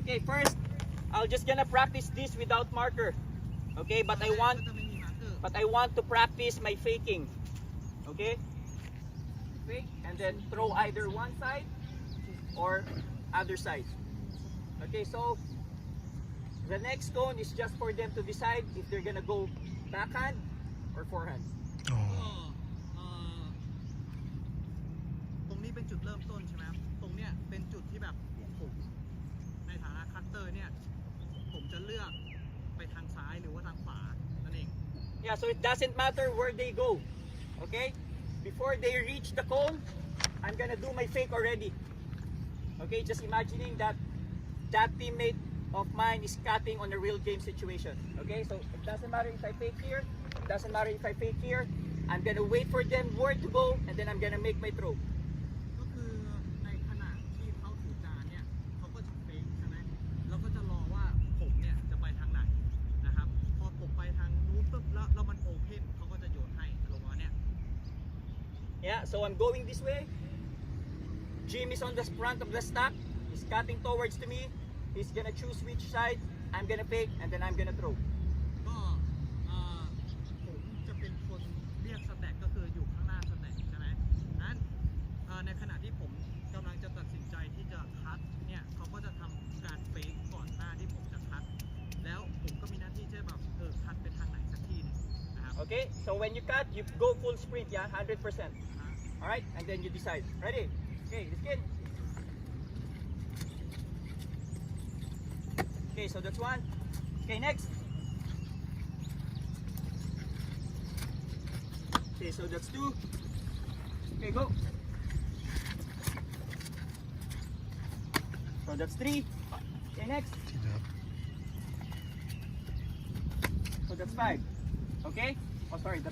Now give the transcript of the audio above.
Okay, first, I'll just gonna practice this without marker. Okay, but I want to practice my faking. Okay, fake and then throw either one side or other side. Okay, so the next cone is just for them to decide if they're gonna go backhand or forehand. ก็ตรงนี้เป็นจุดเริ่มต้นใช่ไหมครับตรงเนี้ยเป็นจุดที่แบบผมในฐานะคัตเตอร์เนี่ยผมจะเลือกไปทางซ้ายหรือว่าทางขวานั่นเอง Yeah, so it doesn't matter where they go. Okay, before they reach the cone, I'm gonna do my fake already. Okay, just imagining that teammate of mine is cutting on a real game situation. Okay, so it doesn't matter if I fake here, it doesn't matter if I fake here. I'm gonna wait for them where to go, and then I'm gonna make my throw. ก็คือในขณะที่เขาถือจานเนี่ยเขาก็จะเฟกใช่ไหมเราก็จะรอว่าผมเนี่ยจะไปทางไหนนะครับพอผมไปทางนู้นปุ๊บแล้วมันโอเพนเขาก็จะโยนให้ลงมาเนี่ย Yeah, so I'm going this way. Jim is on the front of the stack. He's cutting towards to me. He's gonna choose which side. I'm gonna fake, and then I'm gonna throw. ก็ผมจะเป็นคนเรียกสแต็กก็คืออยู่ข้างหน้าสแต็กใช่ไหมนั้นในขณะที่ผมกำลังจะตัดสินใจที่จะคัดเนี่ยเขาก็จะทำการเฟกก่อนหน้าที่ผมจะคัดแล้วผมก็มีหน้าที่จะแบบคัดไปทางไหนสักที่หนึงนะครับ Okay, so when you cut, you go full sprint, yeah, 100%. All right, and then you decide. Ready? Okay, let's get. Okay, so that's one. Okay, next. Okay, so that's two. Okay, go. So that's three. Okay, next. So that's five. Okay? Oh, sorry, that's